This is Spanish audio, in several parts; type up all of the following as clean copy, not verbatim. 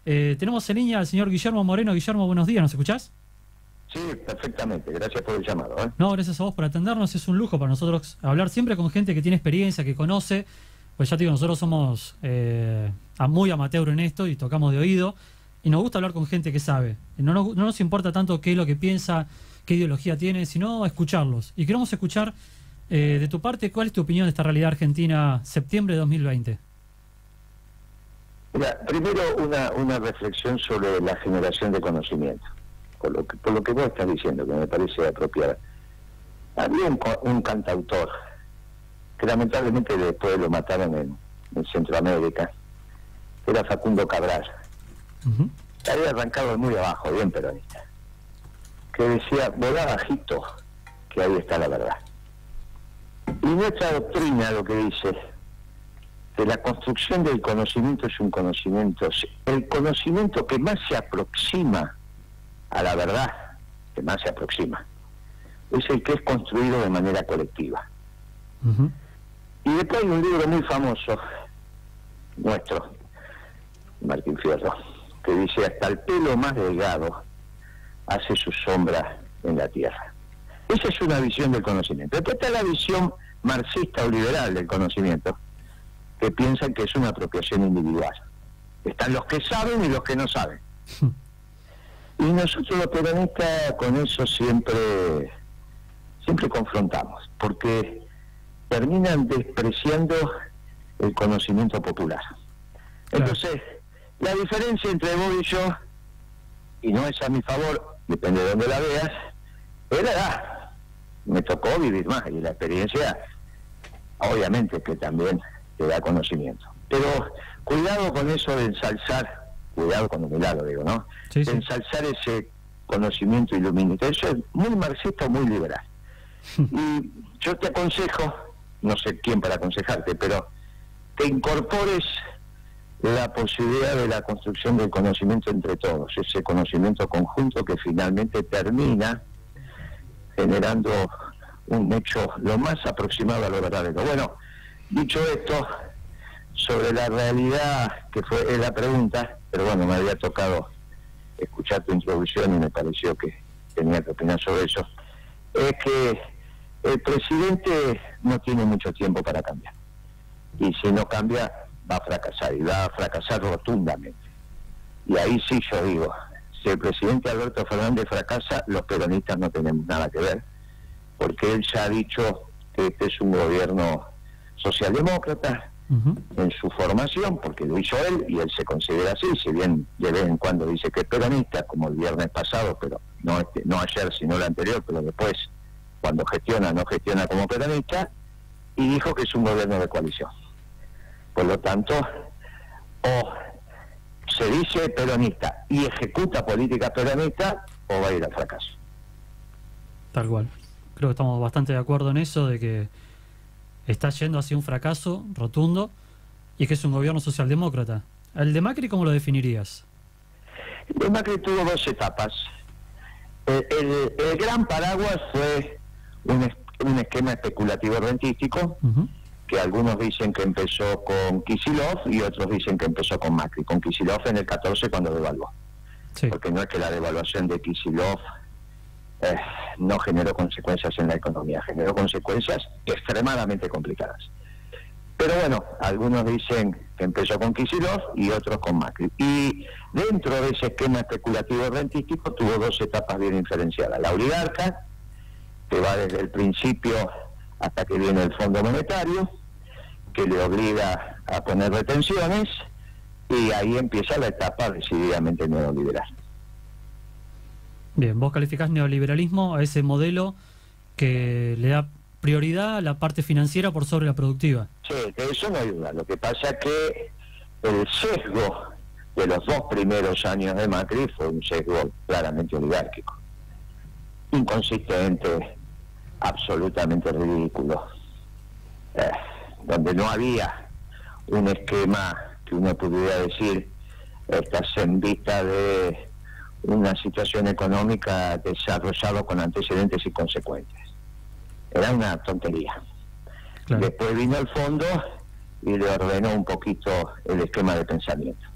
Tenemos en línea al señor Guillermo Moreno. Guillermo, buenos días, ¿nos escuchás? Sí, perfectamente. Gracias por el llamado. No, gracias a vos por atendernos. Es un lujo para nosotros hablar siempre con gente que tiene experiencia, que conoce. Pues ya te digo, nosotros somos muy amateur en esto y tocamos de oído. Y nos gusta hablar con gente que sabe. No nos importa tanto qué es lo que piensa, qué ideología tiene, sino escucharlos. Y queremos escuchar de tu parte, ¿cuál es tu opinión de esta realidad argentina septiembre de 2020? Mira, primero una reflexión sobre la generación de conocimiento, por lo que vos estás diciendo, que me parece apropiada. Había un cantautor que lamentablemente después lo mataron en Centroamérica, era Facundo Cabral. Había arrancado muy abajo, bien peronista, que decía: volá bajito, que ahí está la verdad. Y nuestra doctrina lo que dice que la construcción del conocimiento es un conocimiento, el conocimiento que más se aproxima a la verdad, que más se aproxima, es el que es construido de manera colectiva. Y después hay un libro muy famoso nuestro, Martín Fierro, que dice: hasta el pelo más delgado hace su sombra en la tierra. Esa es una visión del conocimiento. Después está la visión marxista o liberal del conocimiento, que piensan que es una apropiación individual. Están los que saben y los que no saben. Y nosotros los peronistas con eso siempre confrontamos, porque terminan despreciando el conocimiento popular. Entonces, la diferencia entre vos y yo, y no es a mi favor, depende de dónde la veas, es la edad. Me tocó vivir más, y la experiencia, obviamente que también te da conocimiento. Pero cuidado con eso de ensalzar, cuidado con humildad lo digo, ¿no? Sí, de ensalzar ese conocimiento iluminista. Eso es muy marxista o muy liberal. Y yo te aconsejo, no sé quién para aconsejarte, pero que incorpores la posibilidad de la construcción del conocimiento entre todos, ese conocimiento conjunto que finalmente termina generando un hecho lo más aproximado a lo verdadero. Bueno, dicho esto, sobre la realidad, que fue la pregunta, pero bueno, me había tocado escuchar tu introducción y me pareció que tenía que opinar sobre eso, es que el presidente no tiene mucho tiempo para cambiar. Y si no cambia, va a fracasar, y va a fracasar rotundamente. Y ahí sí yo digo, si el presidente Alberto Fernández fracasa, los peronistas no tenemos nada que ver, porque él ya ha dicho que este es un gobierno socialdemócrata en su formación, porque lo hizo él y él se considera así, si bien de vez en cuando dice que es peronista, como el viernes pasado, pero no ayer sino el anterior, pero después cuando gestiona no gestiona como peronista, y dijo que es un gobierno de coalición. Por lo tanto, o se dice peronista y ejecuta políticas peronistas, o va a ir al fracaso. Tal cual. Creo que estamos bastante de acuerdo en eso, de que está yendo hacia un fracaso rotundo y que es un gobierno socialdemócrata. ¿El de Macri cómo lo definirías? El de Macri tuvo dos etapas. El gran paraguas fue un esquema especulativo rentístico, que algunos dicen que empezó con Kicillof y otros dicen que empezó con Macri. Con Kicillof en el 14 cuando devaluó. Sí. Porque no es que la devaluación de Kicillof no generó consecuencias en la economía, generó consecuencias extremadamente complicadas. Pero bueno, algunos dicen que empezó con Kicillof y otros con Macri. Y dentro de ese esquema especulativo rentístico tuvo dos etapas bien diferenciadas. La oligarca, que va desde el principio hasta que viene el Fondo Monetario, que le obliga a poner retenciones, y ahí empieza la etapa decididamente neoliberal. Bien, vos calificás neoliberalismo a ese modelo que le da prioridad a la parte financiera por sobre la productiva. Sí, de eso no hay duda. Lo que pasa es que el sesgo de los dos primeros años de Macri fue un sesgo claramente oligárquico, inconsistente, absolutamente ridículo, donde no había un esquema que uno pudiera decir estás en vista de una situación económica desarrollada con antecedentes y consecuentes. Era una tontería. Claro. Después vino el fondo y le ordenó un poquito el esquema de pensamiento.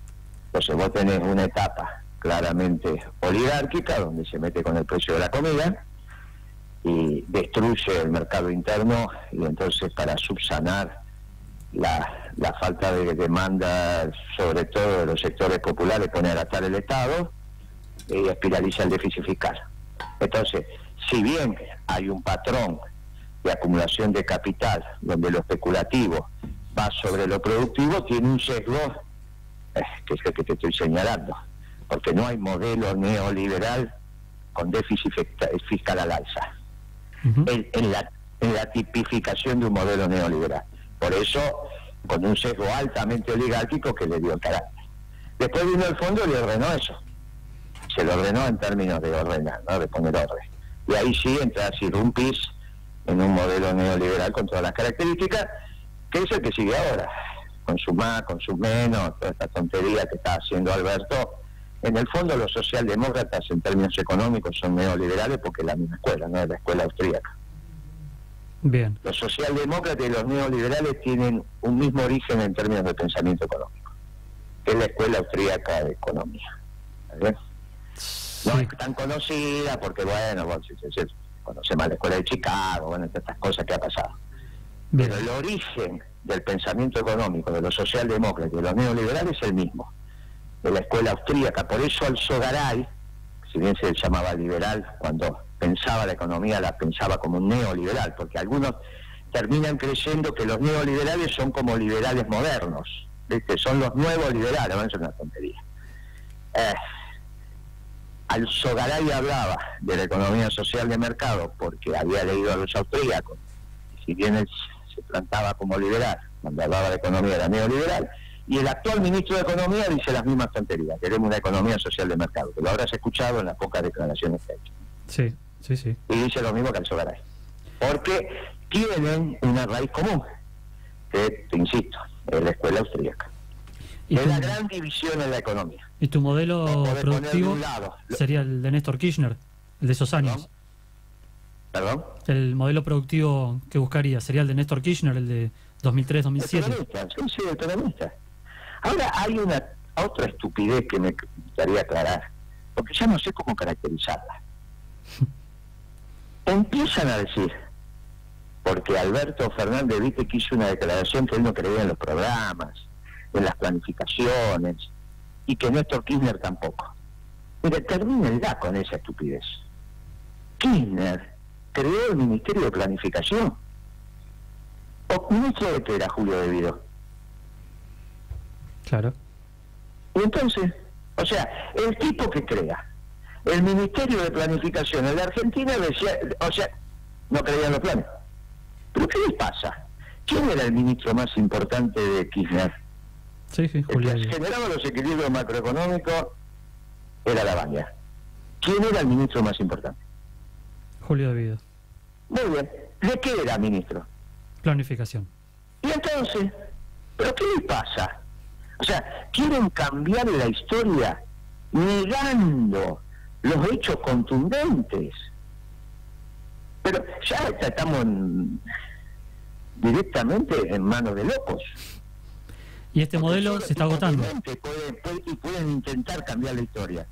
Entonces vos tenés una etapa claramente oligárquica, donde se mete con el precio de la comida y destruye el mercado interno, y entonces para subsanar la falta de demanda, sobre todo de los sectores populares, pone a gastar el Estado y espiraliza el déficit fiscal. Entonces, si bien hay un patrón de acumulación de capital donde lo especulativo va sobre lo productivo, tiene un sesgo que es el que te estoy señalando, porque no hay modelo neoliberal con déficit fiscal al alza en la tipificación de un modelo neoliberal. Por eso, con un sesgo altamente oligárquico que le dio el carácter. Después vino el fondo y le ordenó eso. Se lo ordenó en términos de ordenar, ¿no? De poner orden. Y ahí sí entras y irrumpís en un modelo neoliberal con todas las características, que es el que sigue ahora. Con su más, con su menos, toda esta tontería que está haciendo Alberto. En el fondo, los socialdemócratas en términos económicos son neoliberales porque es la misma escuela, no es la escuela austríaca. Bien. Los socialdemócratas y los neoliberales tienen un mismo origen en términos de pensamiento económico, que es la escuela austríaca de economía. ¿Verdad? Sí. No es tan conocida porque, bueno, conoce más la escuela de Chicago, bueno, todas estas cosas que ha pasado. Bien. Pero el origen del pensamiento económico de los socialdemócratas y de los neoliberales es el mismo, de la escuela austríaca. Por eso Alzogaray, si bien se llamaba liberal, cuando pensaba la economía la pensaba como un neoliberal, porque algunos terminan creyendo que los neoliberales son como liberales modernos, ¿viste? Son los nuevos liberales, bueno, eso es una tontería. Alzogaray hablaba de la economía social de mercado porque había leído a los austríacos, y si bien él se plantaba como liberal, cuando hablaba de economía era neoliberal, y el actual ministro de Economía dice las mismas tonterías, queremos una economía social de mercado, que lo habrás escuchado en las pocas declaraciones que ha hecho. Sí, sí, sí. Y dice lo mismo que Alzogaray, porque tienen una raíz común, que, te insisto, es la escuela austríaca. Es la gran división en la economía. ¿Y tu modelo productivo lado, sería el de Néstor Kirchner, el de esos años? ¿Perdón? El modelo productivo que buscaría sería el de Néstor Kirchner, el de 2003-2007. Sí, el peronista. Ahora hay una otra estupidez que me gustaría aclarar, porque ya no sé cómo caracterizarla. Empiezan a decir, porque Alberto Fernández, viste que hizo una declaración que él no creía en los programas, en las planificaciones, y que Néstor Kirchner tampoco. Mira, termínenla con esa estupidez. Kirchner creó el Ministerio de Planificación. ¿O ministro de qué era Julio De Vido? Claro. Y entonces, o sea, el tipo que crea el Ministerio de Planificación en la Argentina decía, o sea, no creía en los planes. ¿Pero qué les pasa? ¿Quién era el ministro más importante de Kirchner? Sí, sí, Julio. El que generaba los equilibrios macroeconómicos era Lavagna. ¿Quién era el ministro más importante? Julio De Vido. Muy bien. ¿De qué era ministro? Planificación. Y entonces, ¿pero qué les pasa? O sea, quieren cambiar la historia negando los hechos contundentes. Pero ya estamos directamente en manos de locos. Y este modelo se está agotando. Pueden intentar cambiar la historia.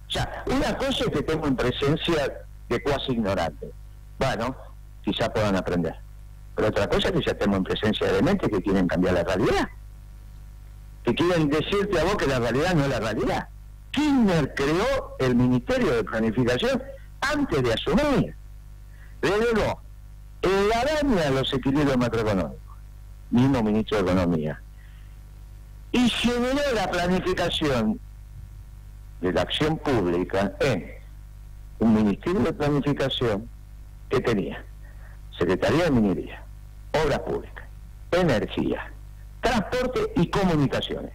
O sea, una cosa es que tengo en presencia de cuasi ignorantes. Bueno, quizá puedan aprender. Pero otra cosa es que ya estemos en presencia de mentes que quieren cambiar la realidad. Que quieren decirte a vos que la realidad no es la realidad. Kirchner creó el Ministerio de Planificación antes de asumir. Le dio en la araña de los equilibrios macroeconómicos. Mismo ministro de Economía. Y generó la planificación de la acción pública en un Ministerio de Planificación que tenía Secretaría de Minería, Obras Públicas, Energía, Transporte y Comunicaciones.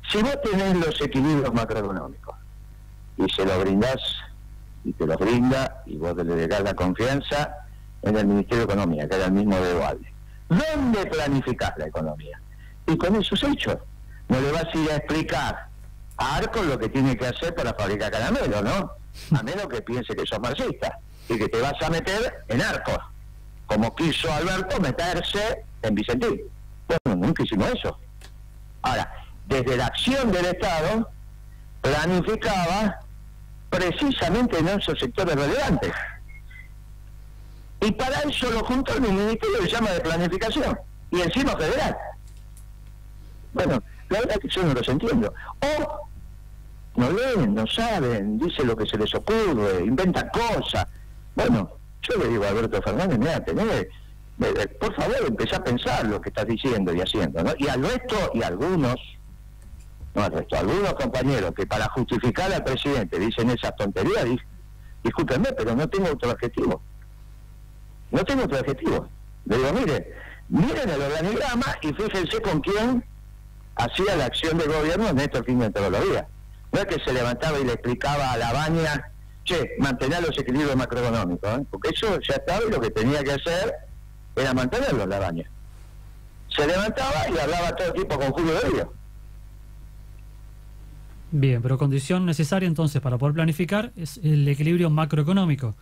Si vos tenés los equilibrios macroeconómicos y se los brindás y te los brinda y vos le das la confianza en el Ministerio de Economía, que era el mismo de Dualde, ¿dónde planificás la economía? Y con esos hechos no le vas a ir a explicar a Arcos lo que tiene que hacer para fabricar caramelo, ¿no? A menos que piense que sos marxista y que te vas a meter en Arcos, como quiso Alberto meterse en Vicentín. Bueno, nunca hicimos eso. Ahora, desde la acción del Estado planificaba precisamente en esos sectores relevantes. Y para eso lo juntó en un ministerio que se llama de planificación, y encima federal. Bueno, la verdad que yo no los entiendo. O no leen, no saben, dicen lo que se les ocurre, inventan cosas. Bueno, yo le digo a Alberto Fernández, mira, por favor, empezá a pensar lo que estás diciendo y haciendo, ¿no? Y al resto, y algunos compañeros que para justificar al presidente dicen esas tonterías, discúlpenme, pero no tengo otro objetivo. No tengo otro objetivo. Le digo, miren el organigrama y fíjense con quién hacía la acción de gobierno Néstor Kirchner todos los días. No es que se levantaba y le explicaba a la Baña, mantener los equilibrios macroeconómicos, ¿eh? Porque eso ya estaba y lo que tenía que hacer era mantenerlos, la Baña. Se levantaba y hablaba todo tipo con Julio de Río. Bien, pero condición necesaria entonces para poder planificar es el equilibrio macroeconómico.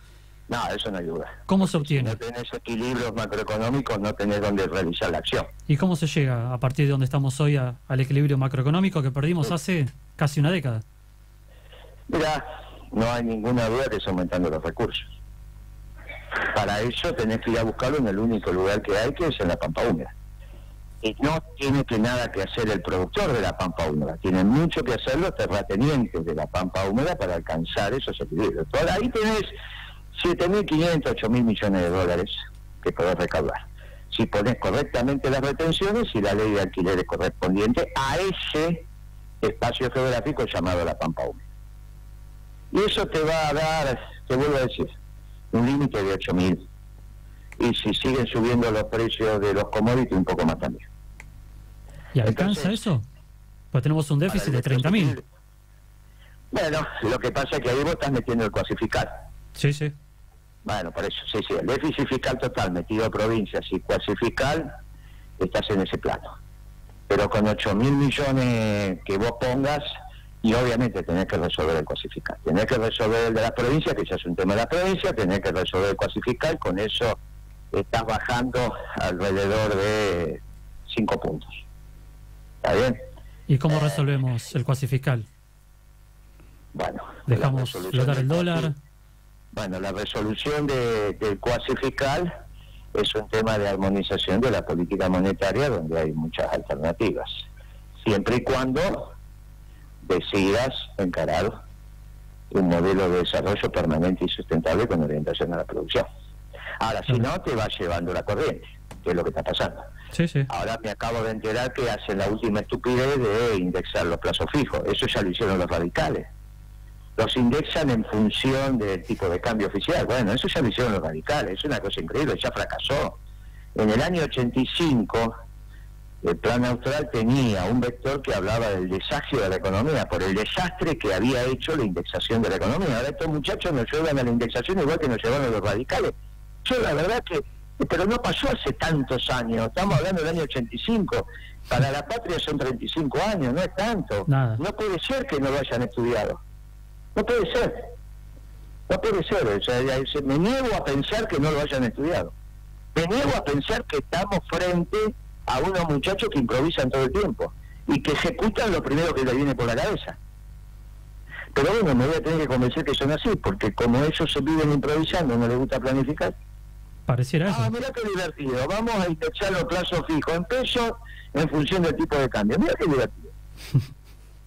No, eso no ayuda. ¿Cómo se obtiene? Si no tenés equilibrios macroeconómicos, no tenés dónde realizar la acción. ¿Y cómo se llega a partir de donde estamos hoy al equilibrio macroeconómico que perdimos hace casi una década? Mira, no hay ninguna duda que es aumentando los recursos. Para eso tenés que ir a buscarlo en el único lugar que hay, que es en la Pampa Húmeda. Y no tiene que nada que hacer el productor de la Pampa Húmeda, tienen mucho que hacer los terratenientes de la Pampa Húmeda para alcanzar esos equilibrios. Por ahí tenés 7.500, 8.000 millones de dólares que podés recaudar. Si ponés correctamente las retenciones y la ley de alquileres correspondiente a ese espacio geográfico llamado la Pampa Húmeda. Y eso te va a dar, te vuelvo a decir, un límite de 8.000. Y si siguen subiendo los precios de los commodities, un poco más también. ¿Y alcanza eso? Pues tenemos un déficit de 30.000. Bueno, lo que pasa es que ahí vos estás metiendo el cuasificar. Sí, sí. Bueno, por eso, sí, el déficit fiscal total metido a provincias y cuasifiscal, estás en ese plano. Pero con 8.000 millones que vos pongas, y obviamente tenés que resolver el cuasifiscal. Tenés que resolver el de las provincias, que ya es un tema de la provincia, tenés que resolver el cuasifiscal, con eso estás bajando alrededor de 5 puntos. ¿Está bien? ¿Y cómo resolvemos el cuasifiscal? Bueno, ¿dejamos flotar el dólar? Bueno, la resolución del cuasifiscal es un tema de armonización de la política monetaria, donde hay muchas alternativas, siempre y cuando decidas encarar un modelo de desarrollo permanente y sustentable con orientación a la producción. Ahora, si no, te va llevando la corriente, que es lo que está pasando. Sí, sí. Ahora me acabo de enterar que hacen la última estupidez de indexar los plazos fijos. Eso ya lo hicieron los radicales. Los indexan en función del tipo de cambio oficial. Bueno, eso ya lo hicieron los radicales. Es una cosa increíble, ya fracasó. En el año 85, el Plan Austral tenía un vector que hablaba del desagio de la economía, por el desastre que había hecho la indexación de la economía. Ahora estos muchachos nos llevan a la indexación igual que nos llevaron los radicales. Yo la verdad que... Pero no pasó hace tantos años, estamos hablando del año 85. Para la patria son 35 años, no es tanto. Nada. No puede ser que no lo hayan estudiado. No puede ser. No puede ser. O sea, me niego a pensar que no lo hayan estudiado. Me niego a pensar que estamos frente a unos muchachos que improvisan todo el tiempo y que ejecutan lo primero que les viene por la cabeza. Pero bueno, me voy a tener que convencer que son así, porque como ellos se viven improvisando, no les gusta planificar. Pareciera eso. Mirá qué divertido, vamos a indexar los plazos fijos en pesos en función del tipo de cambio. Mirá qué divertido.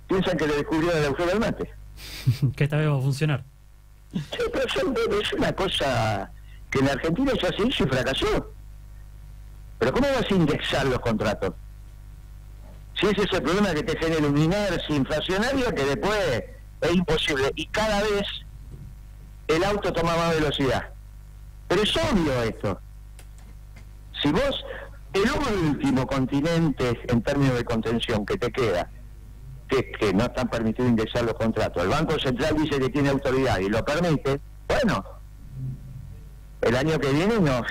Piensan que le descubrieron el agujero del mate. Que esta vez va a funcionar. Sí, pero es una cosa que en Argentina ya se hizo y fracasó. Pero ¿cómo vas a indexar los contratos? Si ese es el problema, que te genera una inercia inflacionaria que después es imposible. Y cada vez el auto toma más velocidad. Pero es obvio esto. Si vos, el último continente en términos de contención que te queda, que no están permitidos indexar los contratos, el Banco Central dice que tiene autoridad y lo permite, bueno, el año que viene no,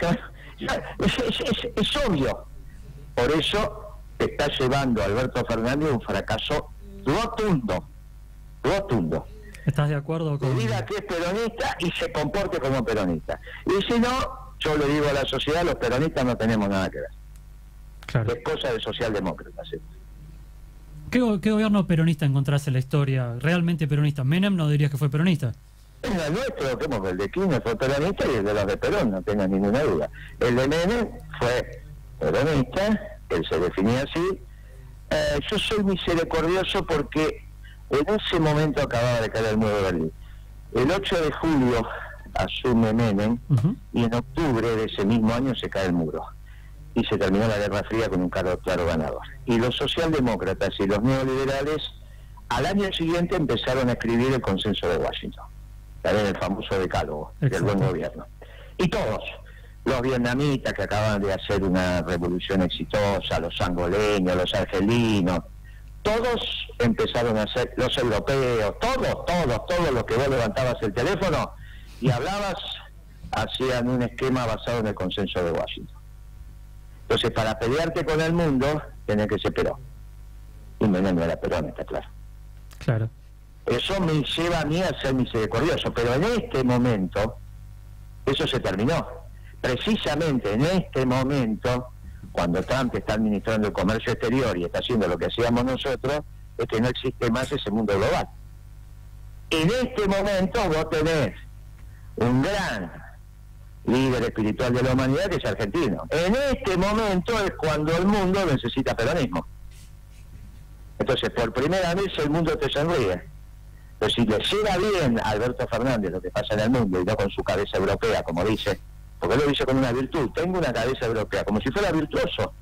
es obvio. Por eso está llevando a Alberto Fernández un fracaso rotundo. ¿Estás de acuerdo con...? Que diga que es peronista y se comporte como peronista. Y si no, yo le digo a la sociedad, los peronistas no tenemos nada que ver. Claro. Es cosa de socialdemócratas. ¿Sí? ¿Qué gobierno peronista encontrás en la historia? ¿Realmente peronista? Menem no dirías que fue peronista. En el nuestro, como que el de Kirchner fue peronista y el de los de Perón, no tenga ninguna duda. El de Menem fue peronista, él se definía así. Yo soy misericordioso porque en ese momento acababa de caer el muro de Berlín. El 8 de julio asume Menem y en octubre de ese mismo año se cae el muro. Y se terminó la Guerra Fría con un claro ganador. Y los socialdemócratas y los neoliberales al año siguiente empezaron a escribir el Consenso de Washington, también el famoso decálogo del buen gobierno. Y todos, los vietnamitas que acaban de hacer una revolución exitosa, los angoleños, los argelinos, todos empezaron a hacer, los europeos, todos los que vos levantabas el teléfono y hablabas, hacían un esquema basado en el Consenso de Washington. Entonces, para pelearte con el mundo, tenés que ser Perón. Y Menem no era Perón, está claro. Claro. Eso me lleva a mí a ser misericordioso, pero en este momento, eso se terminó. Precisamente en este momento, cuando Trump está administrando el comercio exterior y está haciendo lo que hacíamos nosotros, es que no existe más ese mundo global. En este momento vos tenés un gran líder espiritual de la humanidad que es argentino. En este momento es cuando el mundo necesita peronismo. Entonces, por primera vez el mundo te sonríe. Pero si le llega bien a Alberto Fernández lo que pasa en el mundo y no con su cabeza europea, como dice, porque él lo dice con una virtud, tengo una cabeza europea, como si fuera virtuoso.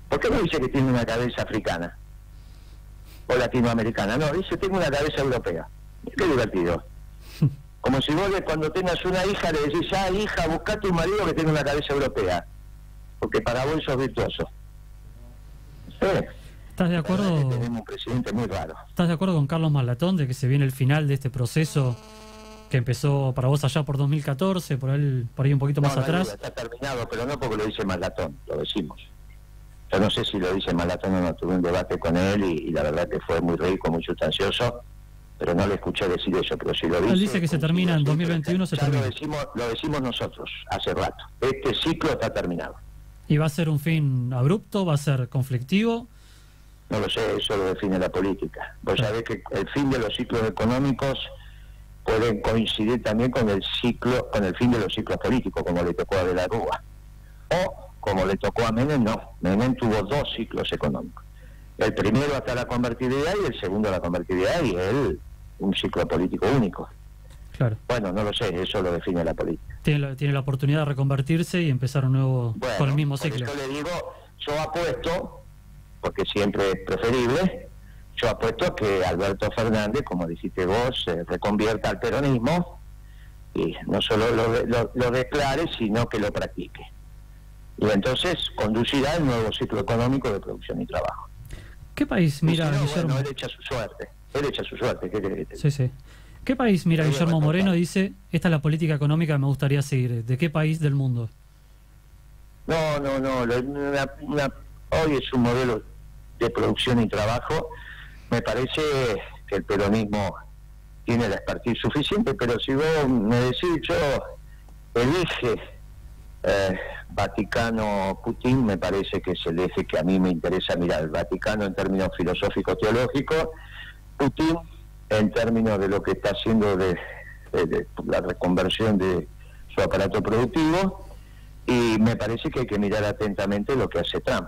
¿Por qué no dice que tiene una cabeza africana o latinoamericana? No, dice tengo una cabeza europea. Qué divertido. Como si vos cuando tengas una hija le decís, hija, buscate un marido que tenga una cabeza europea, porque para vos sos virtuoso. ¿Sí? ¿Estás de acuerdo? Tenemos un presidente muy raro. ¿Estás de acuerdo con Carlos Marlatón de que se viene el final de este proceso que empezó para vos allá por 2014, por ahí un poquito más atrás? Está terminado, pero no porque lo dice Marlatón, lo decimos. Yo no sé si lo dice Marlatón o no, tuve un debate con él y la verdad que fue muy rico, muy sustancioso, pero no le escuché decir eso, pero si lo dice... Él dice que se termina en 2021, se termina. Lo decimos nosotros, hace rato. Este ciclo está terminado. ¿Y va a ser un fin abrupto? ¿Va a ser conflictivo? No lo sé, eso lo define la política. Vos sabés que el fin de los ciclos económicos pueden coincidir también con el fin de los ciclos políticos, como le tocó a De la Rúa. O, como le tocó a Menem, no. Menem tuvo dos ciclos económicos. El primero hasta la convertibilidad y el segundo la convertibilidad y él un ciclo político único. Claro. Bueno, no lo sé, eso lo define la política. Tiene la oportunidad de reconvertirse y empezar un nuevo con el mismo ciclo. Yo le digo, yo apuesto, porque siempre es preferible, yo apuesto que Alberto Fernández, como dijiste vos, se reconvierta al peronismo y no solo lo declare, sino que lo practique. Y entonces conducirá el nuevo ciclo económico de producción y trabajo. ¿Qué país mira no, Guillermo? Bueno, él echa su suerte, ¿qué crees que te diga? Sí. ¿Qué país mira Guillermo Moreno y dice, esta es la política económica que me gustaría seguir? ¿De qué país del mundo? No, hoy es un modelo de producción y trabajo. Me parece que el peronismo tiene la expertise suficiente, pero si vos me decís, yo elige Vaticano-Putin, me parece que es el eje que a mí me interesa mirar. El Vaticano en términos filosóficos teológicos, Putin en términos de lo que está haciendo de la reconversión de su aparato productivo, y me parece que hay que mirar atentamente lo que hace Trump.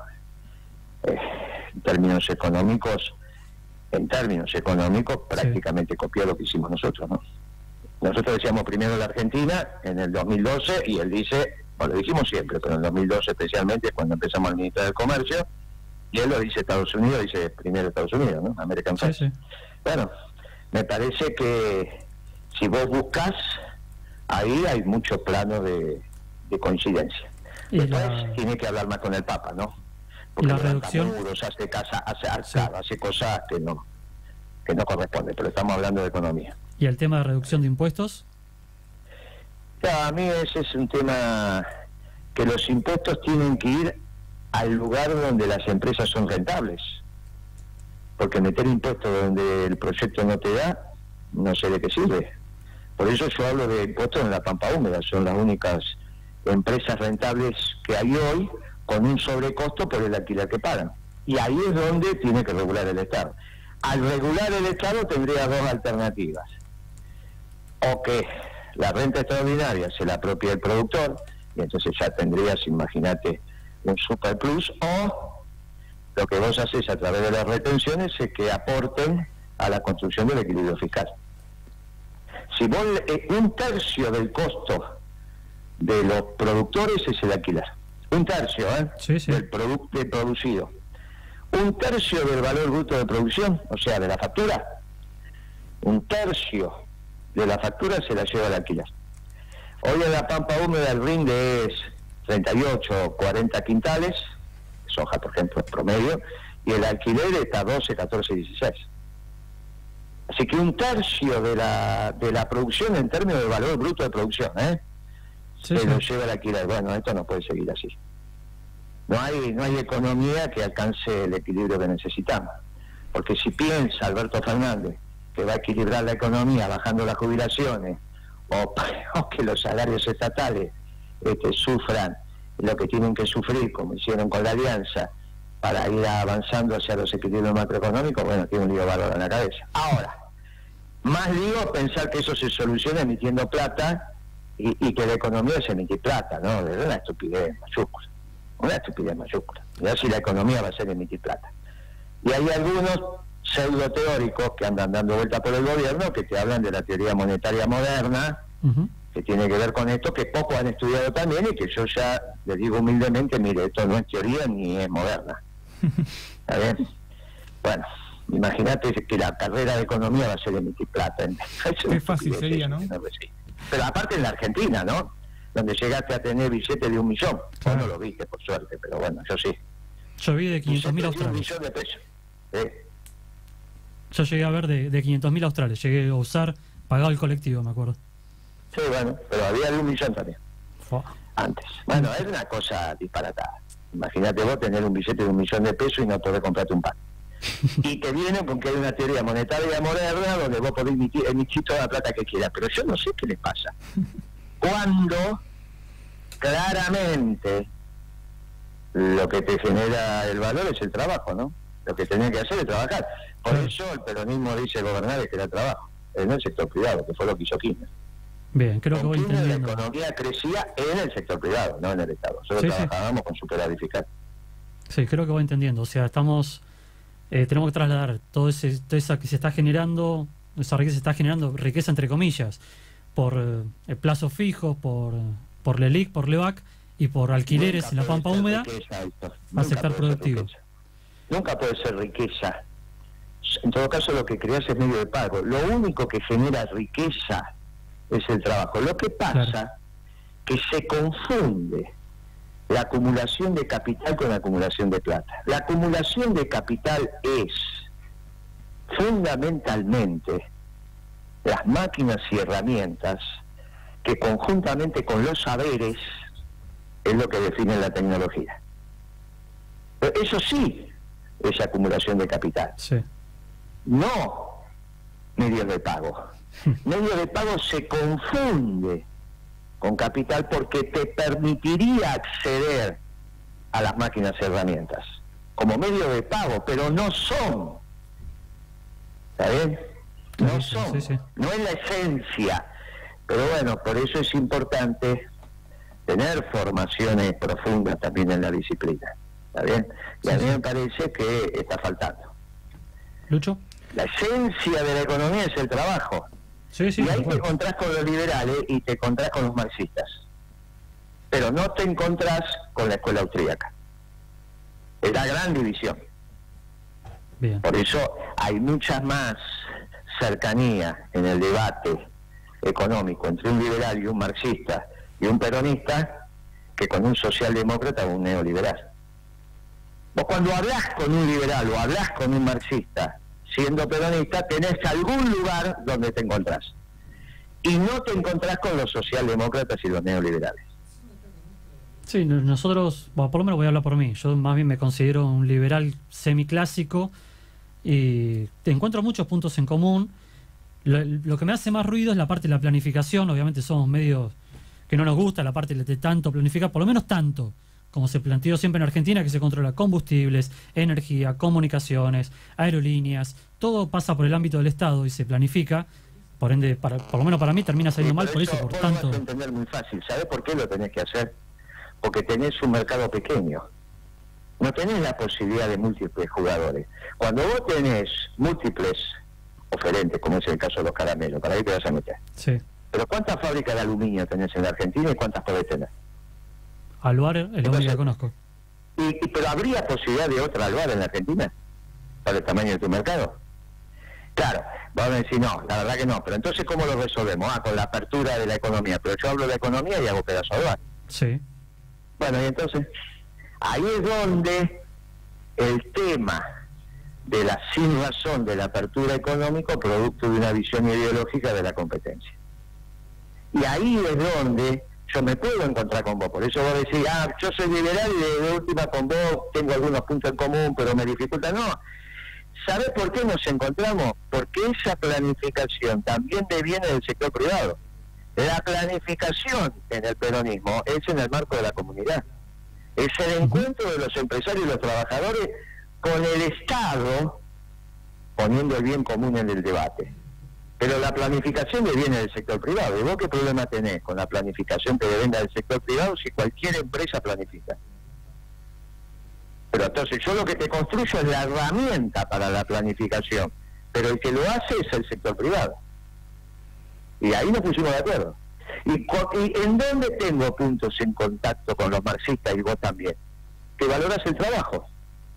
En términos económicos, prácticamente copió lo que hicimos nosotros, ¿no? Nosotros decíamos primero la Argentina en el 2012 y él dice, lo dijimos siempre, pero en el 2012 especialmente cuando empezamos a administrar el comercio, y él lo dice Estados Unidos, dice primero Estados Unidos, ¿no? American First. Sí. Bueno, me parece que si vos buscas, ahí hay muchos planos de coincidencia. Después tiene que hablar más con el Papa, ¿no? Porque la reducción hace cosas que no corresponden, pero estamos hablando de economía. ¿Y el tema de reducción de impuestos? A mí ese es un tema que los impuestos tienen que ir al lugar donde las empresas son rentables, porque meter impuestos donde el proyecto no te da, no sé de qué sirve. Por eso yo hablo de impuestos en la Pampa Húmeda, son las únicas empresas rentables que hay hoy con un sobrecosto por el alquiler que pagan, Y ahí es donde tiene que regular el Estado. Al regular el Estado tendría dos alternativas. O que la renta extraordinaria se la apropie el productor, y entonces ya tendrías, imagínate, un superplus, o lo que vos haces a través de las retenciones es que aporten a la construcción del equilibrio fiscal. Si vos, un tercio del costo de los productores es el alquiler. Un tercio, Sí, sí. del producto producido. Un tercio del valor bruto de producción, o sea, de la factura. Un tercio de la factura se la lleva el alquiler. Hoy en la pampa húmeda el rinde es 38 o 40 quintales, soja por ejemplo promedio, y el alquiler está 12, 14, 16. Así que un tercio de la producción en términos de valor bruto de producción, se lo lleva el alquiler. Bueno, esto no puede seguir así. No hay economía que alcance el equilibrio que necesitamos. Porque si piensa Alberto Fernández que va a equilibrar la economía bajando las jubilaciones o que los salarios estatales sufran lo que tienen que sufrir, como hicieron con la Alianza, para ir avanzando hacia los equilibrios macroeconómicos, bueno, tiene un lío bárbaro en la cabeza. Ahora, más lío pensar que eso se soluciona emitiendo plata y que la economía es emitir plata, ¿no? Es una estupidez mayúscula. Una estupidez mayúscula. Ya si la economía va a ser emitir plata. Y hay algunos pseudo teóricos que andan dando vuelta por el gobierno que te hablan de la teoría monetaria moderna, que tiene que ver con esto, que pocos han estudiado también y que yo ya les digo humildemente, mire, esto no es teoría ni es moderna. ¿Está bien? Bueno, imagínate que la carrera de economía va a ser emitir plata. Qué fácil sería, ¿no? Pero aparte en la Argentina, ¿no? Donde llegaste a tener billetes de 1 millón. Claro. Vos no lo viste, por suerte, pero bueno, yo sí. Yo vi de 500.000 1 australes. millón de pesos. Yo llegué a ver de 500.000 australes. Llegué a usar, pagado el colectivo, me acuerdo. Sí, bueno, pero había de 1 millón también, Fua. antes. Bueno, es una cosa disparatada. Imagínate vos tener un billete de 1 millón de pesos y no podés comprarte un pan. Y te viene con que hay una teoría monetaria moderna donde vos podés emitir toda la plata que quieras. Pero yo no sé qué les pasa. Cuando claramente lo que te genera el valor es el trabajo, ¿no? Lo que tenés que hacer es trabajar. Por eso el peronismo dice gobernar es crear trabajo, en el sector privado, que fue lo que hizo Kirchner. Bien, creo que voy Kirchner entendiendo. la economía crecía en el sector privado, no en el Estado. Nosotros Sí, trabajábamos con superávit fiscal. Sí, creo que voy entendiendo. O sea, tenemos que trasladar toda esa que se está generando, esa riqueza se está generando, riqueza entre comillas, por plazos fijos, por LELIC, por LEVAC y por alquileres Nunca en la puede pampa ser húmeda riqueza esto. al Nunca sector puede ser productivo. riqueza. Nunca puede ser riqueza. En todo caso, lo que creas es medio de pago. Lo único que genera riqueza es el trabajo. Lo que pasa Claro. que se confunde la acumulación de capital con la acumulación de plata. La acumulación de capital es fundamentalmente las máquinas y herramientas que conjuntamente con los saberes es lo que define la tecnología. Pero eso sí es acumulación de capital, Sí. no medios de pago. Medios de pago se confunde con capital porque te permitiría acceder a las máquinas y herramientas como medio de pago, pero no son. ¿Está bien? No son. Sí, sí. No es la esencia. Pero bueno, por eso es importante tener formaciones profundas también en la disciplina. ¿Está bien? Y a mí me parece que está faltando. ¿Lucho? La esencia de la economía es el trabajo. Sí, sí. Y ahí de te acuerdo. encontrás con los liberales y te encontrás con los marxistas. Pero no te encontrás con la escuela austríaca. Es la gran división. Bien. Por eso hay mucha más cercanía en el debate económico entre un liberal y un marxista y un peronista que con un socialdemócrata o un neoliberal. Vos cuando hablás con un liberal o hablás con un marxista siendo peronista, tenés algún lugar donde te encontrás. Y no te encontrás con los socialdemócratas y los neoliberales. Sí, nosotros, bueno, por lo menos voy a hablar por mí. Yo más bien me considero un liberal semiclásico y te encuentro muchos puntos en común. Lo que me hace más ruido es la parte de la planificación. Obviamente somos medios que no nos gusta la parte de tanto planificar, por lo menos tanto, como se planteó siempre en Argentina, que se controla combustibles, energía, comunicaciones, aerolíneas, todo pasa por el ámbito del Estado y se planifica, por ende, por lo menos para mí termina saliendo mal por eso, por vos tanto... lo vas a entender muy fácil. ¿Sabés por qué lo tenés que hacer? Porque tenés un mercado pequeño. No tenés la posibilidad de múltiples jugadores. Cuando vos tenés múltiples oferentes, como es el caso de los caramelos, ¿para qué te vas a meter? Sí. Pero ¿cuántas fábricas de aluminio tenés en la Argentina y cuántas podés tener? Aluar es lo único que conozco. ¿Pero habría posibilidad de otra Aluar en la Argentina? ¿Para el tamaño de tu mercado? Claro, vamos a decir no, la verdad que no. Pero entonces, ¿cómo lo resolvemos? Con la apertura de la economía. Pero yo hablo de economía y hago pedazo de Aluar. Sí. Bueno, y entonces, ahí es donde el tema de la sin razón de la apertura económica, producto de una visión ideológica de la competencia. Y ahí es donde yo me puedo encontrar con vos. Por eso vos decís, yo soy liberal y de última con vos tengo algunos puntos en común, pero me dificulta. No. ¿Sabés por qué nos encontramos? Porque esa planificación también deviene del sector privado. La planificación en el peronismo es en el marco de la comunidad. Es el encuentro de los empresarios y los trabajadores con el Estado, poniendo el bien común en el debate. Pero la planificación deviene del sector privado. ¿Y vos qué problema tenés con la planificación que devenga del sector privado si cualquier empresa planifica? Pero entonces yo lo que te construyo es la herramienta para la planificación, pero el que lo hace es el sector privado. Y ahí nos pusimos de acuerdo. ¿Y en dónde tengo puntos en contacto con los marxistas y vos también? Que valoras el trabajo.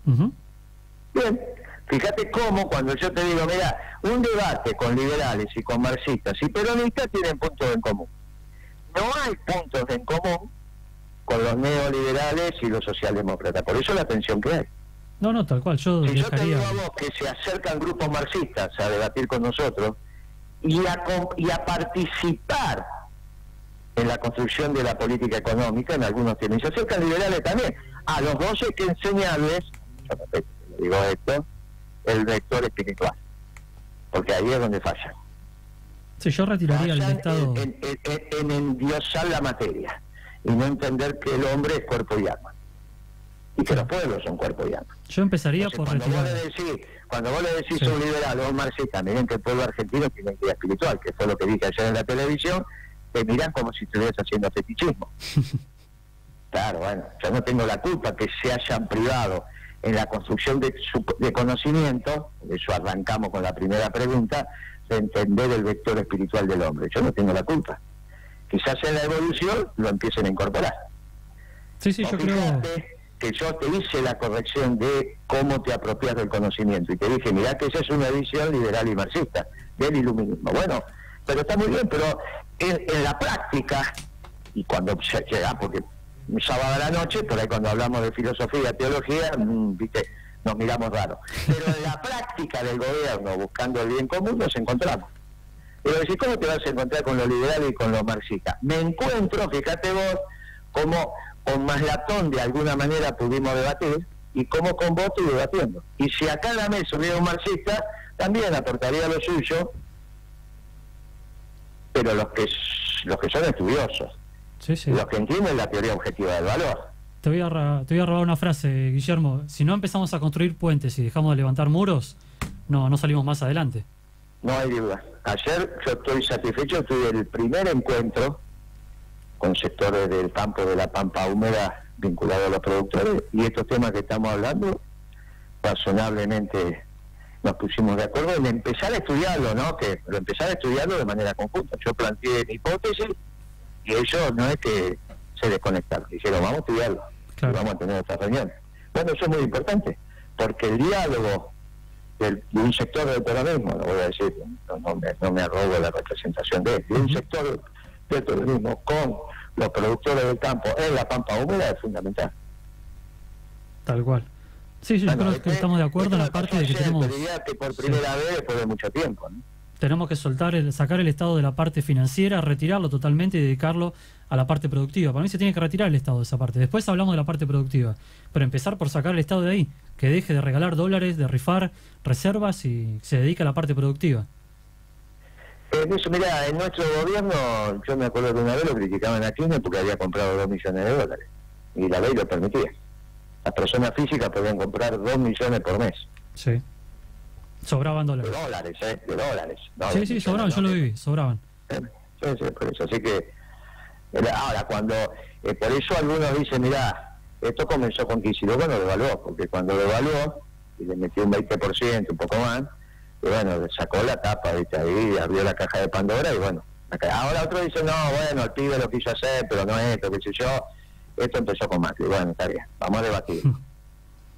Bien, fíjate cómo cuando yo te digo, mira, un debate con liberales y con marxistas y peronistas tienen puntos en común. No hay puntos en común con los neoliberales y los socialdemócratas. Por eso la tensión que hay. No, tal cual. Yo si yo te digo a vos que se acercan grupos marxistas a debatir con nosotros y a participar en la construcción de la política económica, en algunos tienen, se acercan liberales también. A los dos hay que enseñarles, yo repito, digo esto, el vector espiritual, porque ahí es donde fallan. Sí, yo retiraría el Estado en endiosar la materia y no entender que el hombre es cuerpo y alma y que los pueblos son cuerpo y alma. Yo empezaría por retirar. Cuando vos le decís a un liberal o a un marxista, miren que el pueblo argentino tiene vida espiritual, que fue lo que dije ayer en la televisión, te miran como si estuvieras haciendo fetichismo. Claro, bueno, yo no tengo la culpa que se hayan privado en la construcción de conocimiento, eso arrancamos con la primera pregunta, de entender el vector espiritual del hombre. Yo no tengo la culpa. Quizás en la evolución lo empiecen a incorporar. Sí, yo creo que yo te hice la corrección de cómo te apropias del conocimiento y te dije, mirá que esa es una visión liberal y marxista del iluminismo. Bueno, pero está muy bien, pero en la práctica, y cuando se llega, porque un sábado a la noche, por ahí cuando hablamos de filosofía, teología, viste, nos miramos raro. Pero en la práctica del gobierno, buscando el bien común, nos encontramos. Pero decís, ¿cómo te vas a encontrar con los liberales y con los marxistas? Me encuentro, fíjate vos, como con Maslatón de alguna manera pudimos debatir, y como con vos estoy debatiendo. Y si acá en la mesa hubiera un marxista, también aportaría lo suyo, pero los que son estudiosos, los que entienden la teoría objetiva del valor. Te voy a robar una frase, Guillermo. Si no empezamos a construir puentes y dejamos de levantar muros, no salimos más adelante. No hay duda. Ayer yo estoy satisfecho, tuve el primer encuentro con sectores del campo de la pampa húmeda vinculados a los productores, y estos temas que estamos hablando, razonablemente nos pusimos de acuerdo en empezar a estudiarlo, ¿no? Pero empezar a estudiarlo de manera conjunta. Yo planteé mi hipótesis y ellos no es que se desconectaron, dijeron vamos a estudiarlo, claro, y vamos a tener otra reunión. Bueno, eso es muy importante, porque el diálogo de un sector del peronismo, lo voy a decir, no me arrogo la representación de un sector del peronismo con los productores del campo en la pampa húmeda es fundamental. Tal cual. Sí, yo creo que estamos de acuerdo en la parte de que tenemos... que por primera vez después de mucho tiempo, ¿no? Tenemos que sacar el Estado de la parte financiera, retirarlo totalmente y dedicarlo a la parte productiva. Para mí se tiene que retirar el Estado de esa parte. Después hablamos de la parte productiva. Pero empezar por sacar el Estado de ahí. Que deje de regalar dólares, de rifar reservas y se dedique a la parte productiva. Mira, en nuestro gobierno, yo me acuerdo que una vez lo criticaban a Kirchner porque había comprado 2 millones de dólares. y la ley lo permitía. Las personas físicas podían comprar 2 millones por mes. Sí. Sobraban De dólares. dólares, de dólares. No, Sí, de sí, millones, sobraban, yo no, lo viví, sobraban. Sí, sí, por eso. Así que, ahora, cuando, por eso algunos dicen, mirá, esto comenzó con Kicillof, bueno, lo evaluó, porque cuando lo evaluó, y le metió un 20%, un poco más, y bueno, le sacó la tapa, ¿viste? Ahí abrió la caja de Pandora, y bueno, ahora otro dice, no, bueno, el pibe lo quiso hacer, pero no esto, qué sé yo, esto empezó con Macri, bueno, está bien, vamos a debatirlo.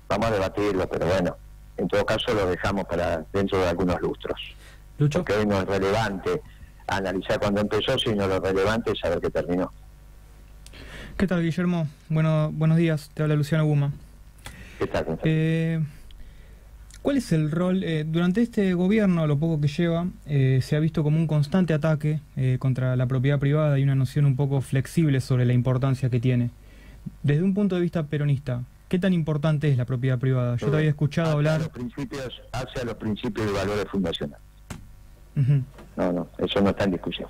Vamos a debatirlo, pero bueno, en todo caso lo dejamos para dentro de algunos lustros. Lucho. Porque hoy no es relevante analizar cuándo empezó, sino lo relevante es saber que terminó. ¿Qué tal, Guillermo? Buenos días, te habla Luciano Guma. ¿Qué tal, Gonzalo? ¿Cuál es el rol? Durante este gobierno, lo poco que lleva, se ha visto como un constante ataque contra la propiedad privada y una noción un poco flexible sobre la importancia que tiene. Desde un punto de vista peronista, ¿qué tan importante es la propiedad privada? Yo te había escuchado hablar... Hacia los principios y valores fundacionales. Uh-huh. No, eso no está en discusión.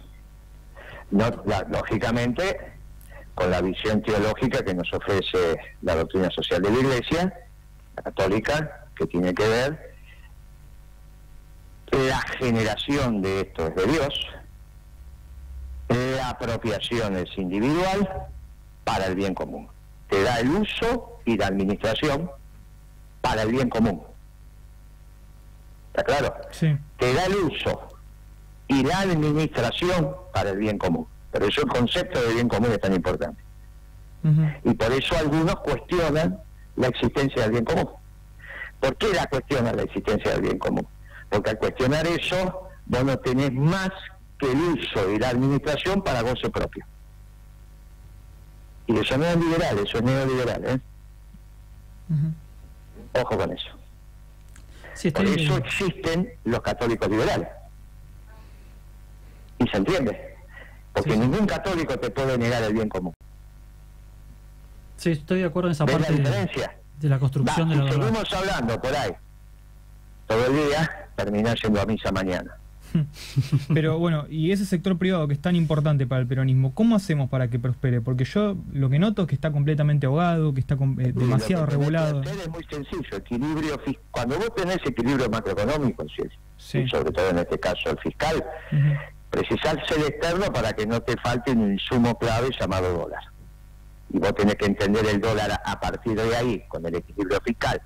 No, lógicamente, con la visión teológica que nos ofrece la doctrina social de la Iglesia, la católica, que tiene que ver, la generación de esto es de Dios, la apropiación es individual para el bien común. Te da el uso y la administración para el bien común. ¿Está claro? Sí. Te da el uso y la administración para el bien común. Por eso el concepto de bien común es tan importante. Uh-huh. Y por eso algunos cuestionan la existencia del bien común. ¿Por qué la cuestionan la existencia del bien común? Porque al cuestionar eso, vos no tenés más que el uso y la administración para goce propio. Y eso no es liberal, eso es neoliberal, ¿eh? Uh-huh. Ojo con eso. Sí, Por eso existen los católicos liberales. Y se entiende. Porque Sí. ningún católico te puede negar el bien común. Sí, estoy de acuerdo en esa ¿Ves parte la diferencia? de la construcción de la Si verdad. seguimos hablando por ahí todo el día, terminás yendo a misa mañana. Pero bueno, y ese sector privado que es tan importante para el peronismo, ¿cómo hacemos para que prospere? Porque yo lo que noto es que está completamente ahogado, que está demasiado regulado. Es muy sencillo, equilibrio cuando vos tenés equilibrio macroeconómico, Sí. y sobre todo en este caso el fiscal, Uh-huh. precisás el externo para que no te falte un insumo clave llamado dólar. Y vos tenés que entender el dólar a partir de ahí, con el equilibrio fiscal,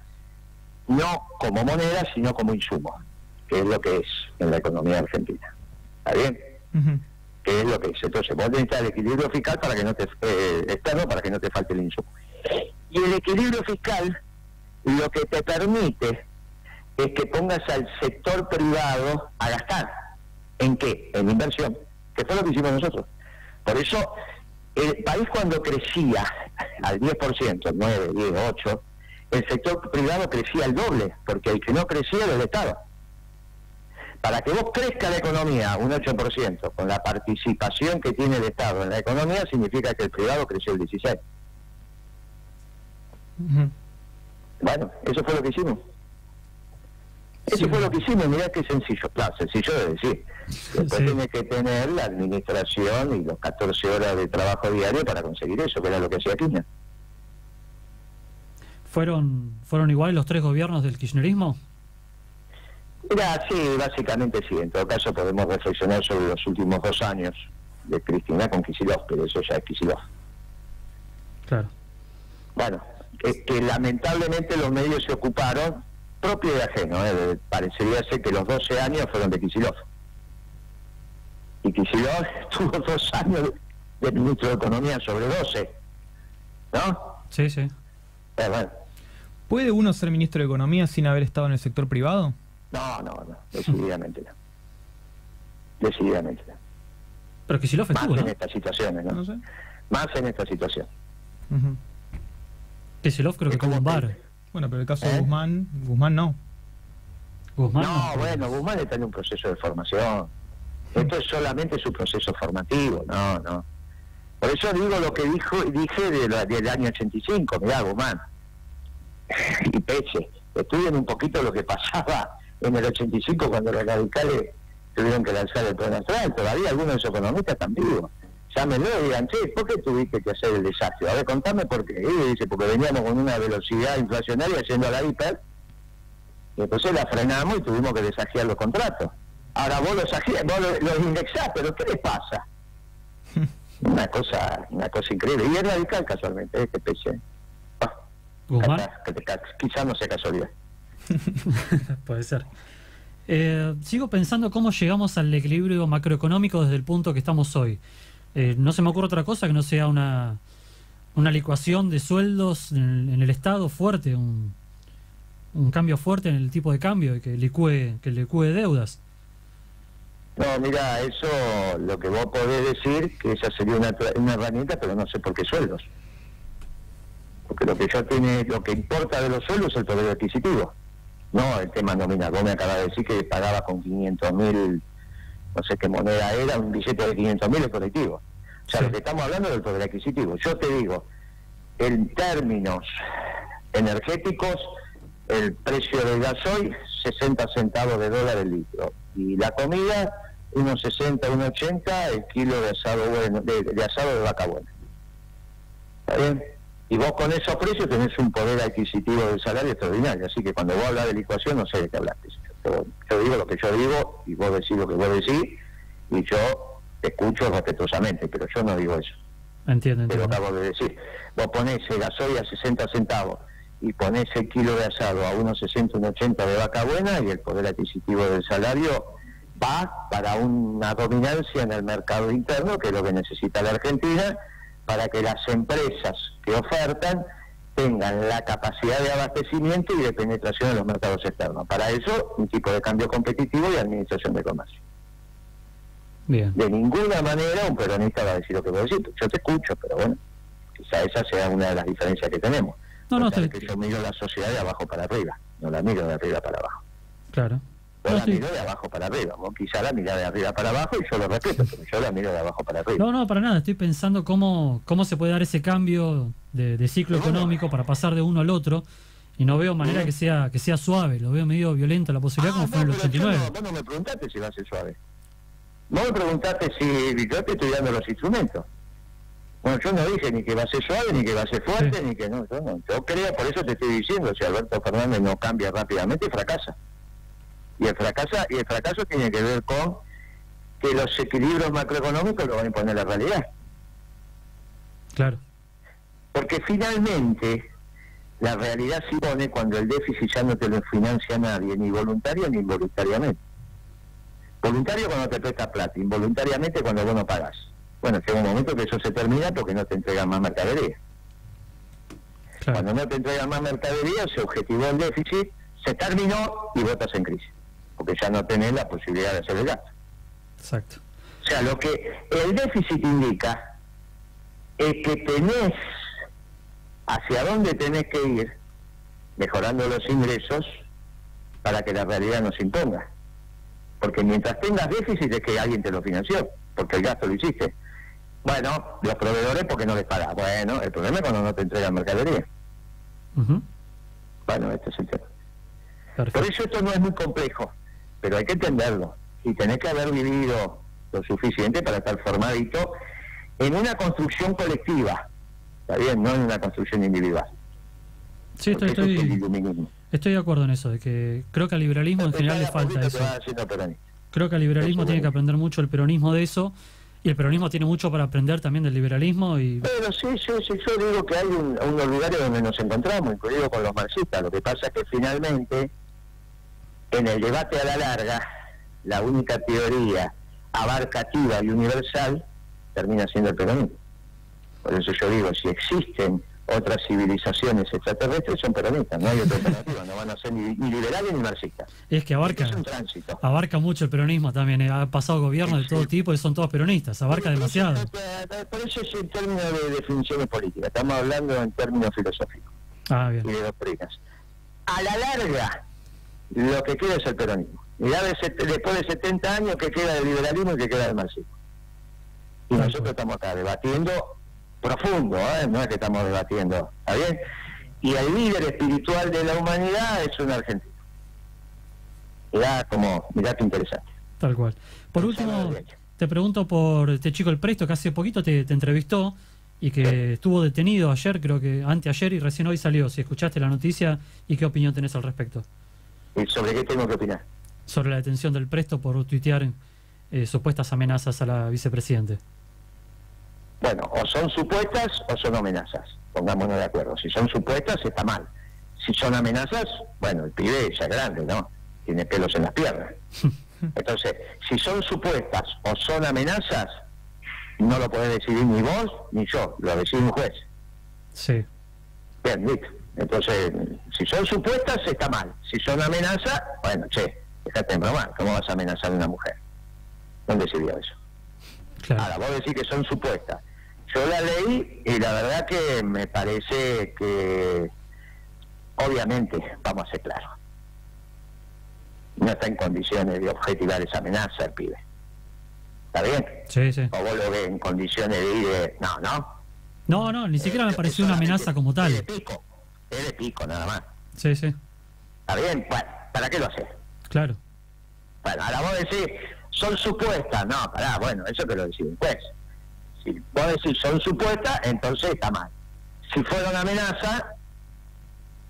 no como moneda, sino como insumo, que es lo que es en la economía argentina. ¿Está bien? Uh-huh. Que es lo que es. Entonces, vos necesitas el equilibrio fiscal para que no te externo para que no te falte el insumo. Y el equilibrio fiscal lo que te permite es que pongas al sector privado a gastar. ¿En qué? En inversión, que fue lo que hicimos nosotros. Por eso, el país cuando crecía al 10%, 9, 10, 8, el sector privado crecía al doble, porque el que no crecía era el Estado. Para que vos crezca la economía un 8%, con la participación que tiene el Estado en la economía, significa que el privado creció el 16%. Uh-huh. Bueno, eso fue lo que hicimos. Eso fue lo que hicimos, mirá qué sencillo. Claro, sencillo de decir. Después Sí. tenés que tener la administración y los 14 horas de trabajo diario para conseguir eso, que era lo que hacía Kirchner. ¿Fueron iguales los 3 gobiernos del kirchnerismo? Mira, sí, básicamente sí. En todo caso podemos reflexionar sobre los últimos 2 años de Cristina con Kicillof, pero eso ya es Kicillof. Claro. Bueno, que lamentablemente los medios se ocuparon, propio y ajeno, parecería ser que los 12 años fueron de Kicillof. Y Kicillof tuvo 2 años de ministro de Economía sobre 12, ¿no? Sí, sí. Bueno. ¿Puede uno ser ministro de Economía sin haber estado en el sector privado? No, decididamente no. Decididamente no. Pero Kicillof Más estuvo, en ¿no? estas situaciones, ¿no? No sé. Más en esta situación. Uh-huh. Kicillof creo que Es tuvo un como bar. que- Bueno, pero el caso de Guzmán no. Guzmán. No, bueno, Guzmán está en un proceso de formación. Esto es solamente su proceso formativo, no. Por eso digo lo que dije del año 85, mirá, Guzmán y Peche, estudien un poquito lo que pasaba en el 85 cuando los radicales tuvieron que lanzar el plan astral. Todavía algunos de esos economistas están vivos. llámenlo y digan, che, ¿por qué tuviste que hacer el desastre? A ver, contame por qué. Y dice, porque veníamos con una velocidad inflacionaria yendo a la hiper, y entonces la frenamos y tuvimos que desafiar los contratos. Ahora vos los indexás, pero ¿qué les pasa? Una cosa increíble. Y es radical casualmente, este PC. Guzmán. Quizás no sea casualidad. Puede ser. Sigo pensando cómo llegamos al equilibrio macroeconómico desde el punto que estamos hoy. No se me ocurre otra cosa que no sea una licuación de sueldos en el Estado fuerte, un cambio fuerte en el tipo de cambio y que licúe deudas. No, mira, eso lo que vos podés decir, que esa sería una herramienta, pero no sé por qué sueldos. Porque lo que importa de los sueldos es el poder adquisitivo, no el tema nominal. Vos me acabas de decir que pagaba con 500.000, no sé qué moneda era, un billete de 500.000 el colectivo. O sea, sí. Lo que estamos hablando es del poder adquisitivo. Yo te digo, en términos energéticos, el precio del gasoil, 60 centavos de dólar el litro. Y la comida, unos 60, unos 80, el kilo de asado bueno, de asado de vaca buena. ¿Está bien? Y vos con esos precios tenés un poder adquisitivo del salario extraordinario. Así que cuando vos hablas de licuación, no sé de qué hablaste. Yo digo lo que yo digo, y vos decís lo que vos decís, y yo te escucho respetuosamente, pero yo no digo eso. Entiendo. Te lo acabo de decir. Vos ponés el gasoil a 60 centavos, y ponés el kilo de asado a unos 60, unos 80 de vaca buena, y el poder adquisitivo del salario va para una dominancia en el mercado interno, que es lo que necesita la Argentina, para que las empresas que ofertan tengan la capacidad de abastecimiento y de penetración en los mercados externos. Para eso, un tipo de cambio competitivo y administración de comercio. Bien. De ninguna manera un peronista va a decir lo que vos decís. Yo te escucho, pero bueno, quizá esa sea una de las diferencias que tenemos. Que yo miro la sociedad de abajo para arriba, no la miro de arriba para abajo. Claro. Yo la miro de abajo para arriba. Vos quizá la mirá de arriba para abajo y yo lo respeto, pero yo la miro de abajo para arriba. No, para nada. Estoy pensando cómo se puede dar ese cambio de ciclo económico para pasar de uno al otro, y no veo manera que sea suave. Lo veo medio violento la posibilidad, como fue en el 89. Vos no me preguntaste si va a ser suave. Vos me preguntaste si yo te estoy dando los instrumentos. Bueno, yo no dije ni que va a ser suave, ni que va a ser fuerte, sí. Ni que no. Yo creo, por eso te estoy diciendo, si Alberto Fernández no cambia rápidamente, fracasa. Y el fracaso tiene que ver con que los equilibrios macroeconómicos lo van a imponer la realidad. Claro. Porque finalmente la realidad se impone cuando el déficit ya no te lo financia nadie, ni voluntario ni involuntariamente. Voluntario cuando te presta plata, involuntariamente cuando vos no pagás. Bueno, llega un momento que eso se termina porque no te entregan más mercadería. Claro. Cuando no te entregan más mercadería, se objetivó el déficit, se terminó y votas en crisis, porque ya no tenés la posibilidad de hacer el gasto. Exacto. O sea, lo que el déficit indica es que tenés hacia dónde tenés que ir, mejorando los ingresos, para que la realidad no se imponga. Porque mientras tengas déficit es que alguien te lo financió, porque el gasto lo hiciste. Bueno, los proveedores porque no les pagas. Bueno, el problema es cuando no te entregan mercadería. Bueno, este es el tema. Perfecto. Por eso esto no es muy complejo, pero hay que entenderlo. Y tenés que haber vivido lo suficiente para estar formadito en una construcción colectiva. ¿Está bien? No en una construcción individual. Sí, estoy de acuerdo en eso, de que creo que al liberalismo en general le falta eso. Creo que al liberalismo tiene que aprender mucho el peronismo de eso, y el peronismo tiene mucho para aprender también del liberalismo. Pero sí, yo digo que hay unos lugares donde nos encontramos, incluido con los marxistas. Lo que pasa es que finalmente, en el debate a la larga, la única teoría abarcativa y universal termina siendo el peronismo. Por eso yo digo, si existen otras civilizaciones extraterrestres, son peronistas, no hay otra alternativa, no van a ser ni liberales ni marxistas. Es que abarca mucho el peronismo también, ha pasado gobiernos de todo tipo y son todos peronistas, abarca demasiado. Por eso es en términos de definiciones políticas, estamos hablando en términos filosóficos bien. Y de doctrinas. A la larga, lo que queda es el peronismo. Mirá, después de 70 años, ¿qué queda del liberalismo y qué queda del marxismo? Y nosotros estamos acá debatiendo profundo, no es que estamos debatiendo, ¿está bien? Y el líder espiritual de la humanidad es un argentino. Mirá qué interesante. Tal cual. Por último, Te pregunto por este chico El Presto, que hace poquito te entrevistó y que estuvo detenido ayer, creo que anteayer, y recién hoy salió. Si escuchaste la noticia, ¿y qué opinión tenés al respecto? ¿Y sobre qué tengo que opinar? Sobre la detención del Presto por tuitear supuestas amenazas a la vicepresidente. Bueno, o son supuestas o son amenazas. Pongámonos de acuerdo. Si son supuestas, está mal. Si son amenazas, bueno, el pibe ya es grande, ¿no? Tiene pelos en las piernas. Entonces, si son supuestas o son amenazas, no lo podés decidir ni vos ni yo, lo decide un juez. Sí. Bien, listo. Entonces, si son supuestas, está mal. Si son amenazas, bueno, che, déjate de bromar. ¿Cómo vas a amenazar a una mujer? ¿Dónde se vio eso? Claro. Ahora, vos decís que son supuestas. Yo la leí y la verdad que me parece que, obviamente, vamos a ser claros, no está en condiciones de objetivar esa amenaza el pibe. ¿Está bien? Sí, sí. O vos lo ves en condiciones de ir de... No, ni siquiera me pareció una amenaza como tal. Es de pico, nada más. Sí, sí. ¿Está bien? Bueno, ¿para qué lo haces? Claro. Bueno, ahora vos decís, son supuestas. No, pará, bueno, eso que lo decide un juez. Si vos decís son supuestas, entonces está mal. Si fuera una amenaza,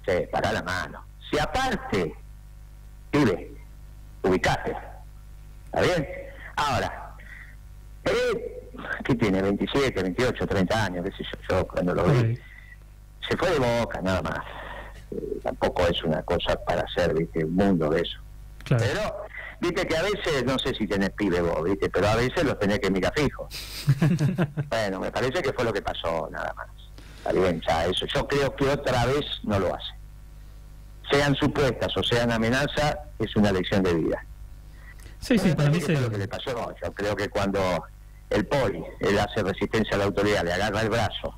sí, pará la mano. Si aparte, pibe, ubicate. ¿Está bien? Ahora, ¿qué tiene? 27, 28, 30 años, qué sé yo cuando lo vi. Sí. Se fue de Boca, nada más. Tampoco es una cosa para hacer, viste, un mundo de eso. Claro. Pero, viste que a veces, no sé si tenés pibe vos, viste, pero a veces los tenés que mirar fijo. Bueno, me parece que fue lo que pasó, nada más. Está bien, ya eso. Yo creo que otra vez no lo hace. Sean supuestas o sean amenazas, es una lección de vida. Sí, para mí fue lo que le pasó. Yo creo que cuando el poli, él hace resistencia a la autoridad, le agarra el brazo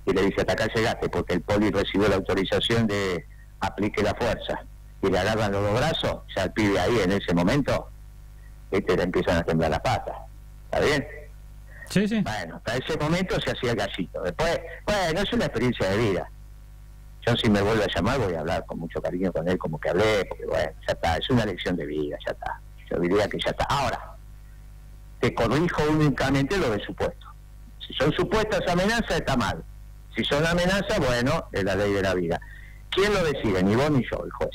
y le dice, hasta acá llegaste, porque el poli recibió la autorización de aplique la fuerza, y le agarran los dos brazos, ya el pibe ahí en ese momento, le empiezan a temblar las patas. ¿Está bien? Sí. Bueno, hasta ese momento se hacía el gallito. Después, bueno, es una experiencia de vida. Yo si me vuelve a llamar voy a hablar con mucho cariño con él, como que hablé, porque bueno, ya está, es una lección de vida, ya está. Yo diría que ya está. Ahora, te corrijo únicamente lo de supuesto. Si son supuestas amenazas, está mal. Si son amenazas, bueno, es la ley de la vida. ¿Quién lo decide? Ni vos ni yo, el juez.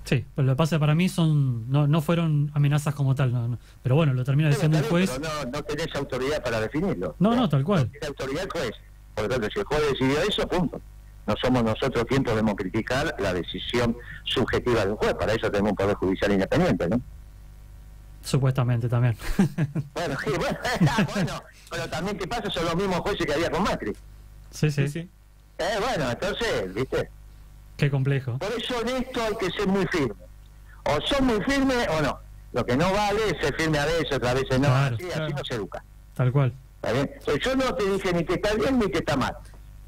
Sí, pero lo que pasa para mí no fueron amenazas como tal, no. Pero bueno, lo termina diciendo el juez. Pero no tenés autoridad para definirlo. No, tal cual. No tiene autoridad el juez. Por lo tanto, si el juez decidió eso, punto. No somos nosotros quien podemos criticar la decisión subjetiva del juez. Para eso tenemos un poder judicial independiente, ¿no? Supuestamente también. Bueno, sí, bueno, pero también ¿qué pasa? Son los mismos jueces que había con Macri. Sí. Bueno, entonces, ¿viste? Qué complejo. Por eso en esto hay que ser muy firme. O son muy firmes o no. Lo que no vale es ser firme a veces, otras veces no. Claro, así no se educa. Tal cual. ¿Está bien? Entonces, yo no te dije ni que está bien ni que está mal.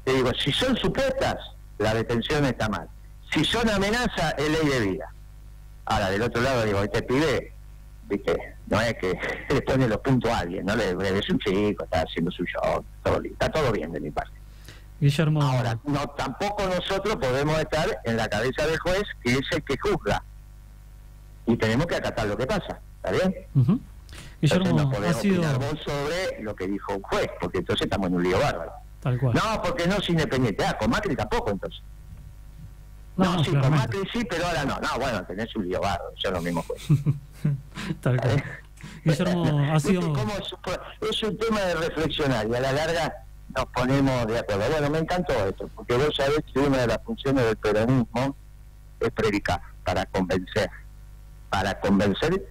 Te digo, si son supuestas, la detención está mal. Si son amenazas, es ley de vida. Ahora, del otro lado, digo, este pibe, ¿viste? No es que le pone los puntos a alguien, ¿no? Es un chico, está haciendo su show, está todo bien de mi parte. Guillermo. Ahora, tampoco nosotros podemos estar en la cabeza del juez, que es el que juzga. Y tenemos que acatar lo que pasa, ¿está bien? Uh-huh. Guillermo, entonces no podemos ha sido... opinar vos sobre lo que dijo un juez, porque entonces estamos en un lío bárbaro. Tal cual. No, porque no es independiente. Con Macri tampoco, entonces. No, sí, con Macri sí, pero ahora no. No, bueno, tenés un lío bárbaro, son los mismos jueces. Tal cual. Guillermo, ha sido... Es un tema de reflexionar y a la larga nos ponemos de acuerdo. Bueno, me encantó esto, porque vos sabés que una de las funciones del peronismo es predicar, para convencer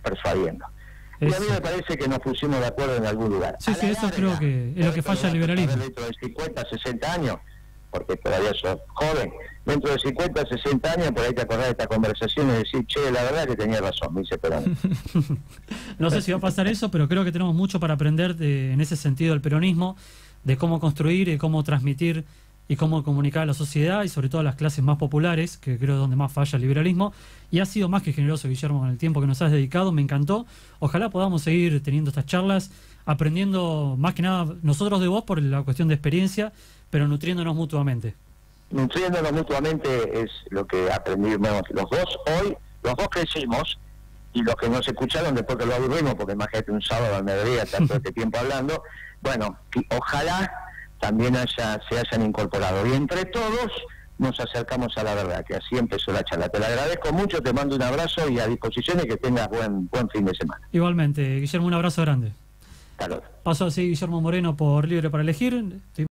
persuadiendo. Y a mí me parece que nos pusimos de acuerdo en algún lugar. Sí, eso creo que es lo que falla el liberalismo. Dentro de 50, 60 años, porque todavía sos joven, dentro de 50, 60 años, por ahí te acordás de esta conversación y decir, che, la verdad que tenía razón, me dice Perón. No sé si va a pasar eso, pero creo que tenemos mucho para aprender en ese sentido del peronismo, de cómo construir y cómo transmitir y cómo comunicar a la sociedad y sobre todo a las clases más populares, que creo es donde más falla el liberalismo. Y ha sido más que generoso, Guillermo, con el tiempo que nos has dedicado, me encantó. Ojalá podamos seguir teniendo estas charlas, aprendiendo más que nada nosotros de vos por la cuestión de experiencia, pero nutriéndonos mutuamente. Nutriéndonos mutuamente es lo que aprendimos los dos hoy. Los dos crecimos y los que no se escucharon después que lo aburrimos, porque imagínate un sábado al mediodía estar todo este tiempo hablando, bueno, ojalá también se hayan incorporado. Y entre todos nos acercamos a la verdad, que así empezó la charla. Te la agradezco mucho, te mando un abrazo y a disposición y que tengas buen fin de semana. Igualmente, Guillermo, un abrazo grande. Hasta luego. Pasó así Guillermo Moreno por Libre para Elegir.